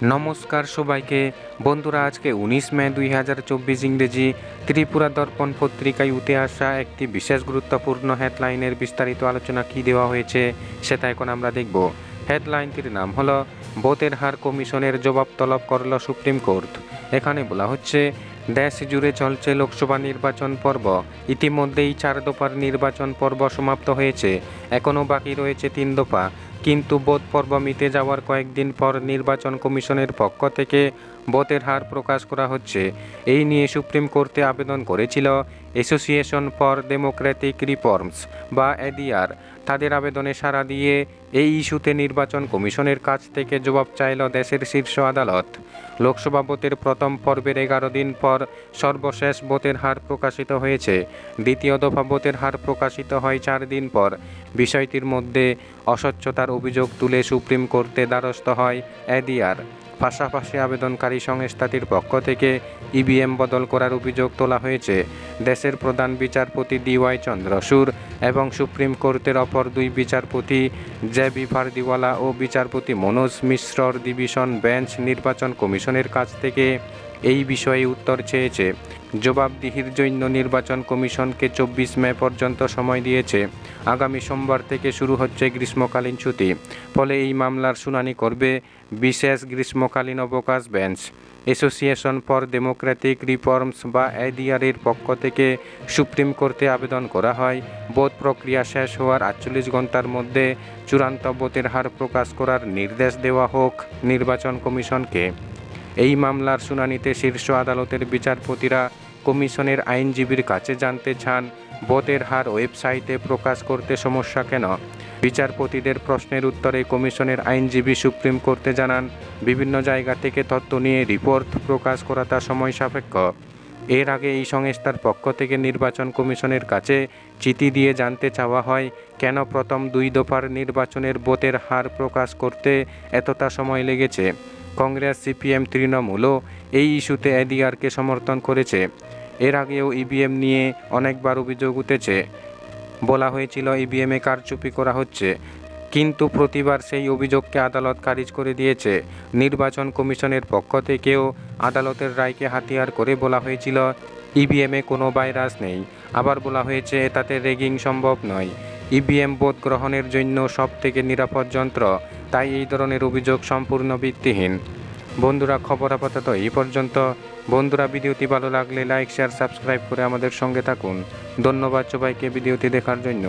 নমস্কার সবাইকে বন্ধুরা, আজকে 19 মে 2024 ইংরেজি ত্রিপুরা দর্পণ পত্রিকায় উঠে আসা একটি বিশেষ গুরুত্বপূর্ণ হেডলাইনের বিস্তারিত আলোচনা কি দেওয়া হয়েছে সেটা এখন আমরা দেখব। হেডলাইনটির নাম হলো ভোটের হার কমিশনের জবাব তলব করল সুপ্রিম কোর্ট। এখানে বলা হচ্ছে, দেশ জুড়ে চলছে লোকসভা নির্বাচন পর্ব। ইতিমধ্যেই 4 দফার নির্বাচন পর্ব সমাপ্ত হয়েছে, এখনও বাকি রয়েছে 3 দফা। কিন্তু ভোট পর্ব মিটে যাওয়ার কয়েকদিন পর নির্বাচন কমিশনের পক্ষ থেকে ভোটের হার প্রকাশ করা হচ্ছে। এই নিয়ে সুপ্রিম কোর্টে আবেদন করেছিল অ্যাসোসিয়েশন ফর ডেমোক্রেটিক রিফর্মস বা এডিআর। তাদের আবেদনে সাড়া দিয়ে এই ইস্যুতে নির্বাচন কমিশনের কাছ থেকে জবাব চাইল দেশের শীর্ষ আদালত। লোকসভা ভোটের প্রথম পর্বের 11 দিন পর সর্বশেষ ভোটের হার প্রকাশিত হয়েছে। দ্বিতীয় দফা ভোটের হার প্রকাশিত হয় 4 দিন পর। বিষয়টির মধ্যে অস্বচ্ছতার অভিযোগ তুলে সুপ্রিম কোর্টে দ্বারস্থ হয় এডিআর। পাশাপাশি আবেদনকারী সংস্থাটির পক্ষ থেকে ইভিএম বদল করার অভিযোগ তোলা হয়েছে। দেশের প্রধান বিচারপতি ডিওয়াই চন্দ্রচূড় এবং সুপ্রিম কোর্টের অপর 2 বিচারপতি জেবি ফারদিওয়ালা ও বিচারপতি মনোজ মিশ্রর ডিভিশন বেঞ্চ নির্বাচন কমিশনের কাছ থেকে এই বিষয়ে উত্তর চেয়েছে। জবাবদিহির জন্য নির্বাচন কমিশনকে 24 মে পর্যন্ত সময় দিয়েছে। আগামী সোমবার থেকে শুরু হচ্ছে গ্রীষ্মকালীন ছুটি, ফলে এই মামলার শুনানি করবে বিশেষ গ্রীষ্মকালীন অবকাশ bench. Association for Democratic reforms বা এডিআরের পক্ষ থেকে সুপ্রিম কোর্টে আবেদন করা হয় ভোট প্রক্রিয়া শেষ হওয়ার 48 ঘন্টার মধ্যে চূড়ান্ত ভোটের হার প্রকাশ করার নির্দেশ দেওয়া হোক নির্বাচন কমিশনকে। এই মামলার শুনানিতে শীর্ষ আদালতের বিচারপতিরা কমিশনের আইনজীবীর কাছে জানতে চান, ভোটের হার ওয়েবসাইটে প্রকাশ করতে সমস্যা কেন। বিচারপতিদের প্রশ্নের উত্তরে কমিশনের আইনজীবী সুপ্রিম কোর্টে জানান, বিভিন্ন জায়গা থেকে তথ্য নিয়ে রিপোর্ট প্রকাশ করাটা সময় সাপেক্ষ। এর আগে এই সংস্থার পক্ষ থেকে নির্বাচন কমিশনের কাছে চিঠি দিয়ে জানতে চাওয়া হয়, কেন প্রথম 2 দফার নির্বাচনের ভোটের হার প্রকাশ করতে এতটা সময় লেগেছে। কংগ্রেস, সিপিএম, তৃণমূলও এই ইস্যুতে এডিআরকে সমর্থন করেছে। এর আগেও ইভিএম নিয়ে অনেকবার অভিযোগ উঠেছে। বলা হয়েছিল ইভিএমে কারচুপি করা হচ্ছে, কিন্তু প্রতিবার সেই অভিযোগকে আদালত খারিজ করে দিয়েছে। নির্বাচন কমিশনের পক্ষ থেকেও আদালতের রায়কে হাতিয়ার করে বলা হয়েছিল ইভিএমে কোনো ভাইরাস নেই। আবার বলা হয়েছে তাতে র্যাগিং সম্ভব নয়। ইভিএম ভোট গ্রহণের জন্য সবথেকে নিরাপদ যন্ত্র, তাই এই ধরনের অভিযোগ সম্পূর্ণ ভিত্তিহীন। বন্ধুরা, খবর আপাতত এই পর্যন্ত। বন্ধুরা, ভিডিওটি ভালো লাগলে লাইক, শেয়ার, সাবস্ক্রাইব করে আমাদের সঙ্গে থাকুন। ধন্যবাদ সবাইকে ভিডিওটি দেখার জন্য।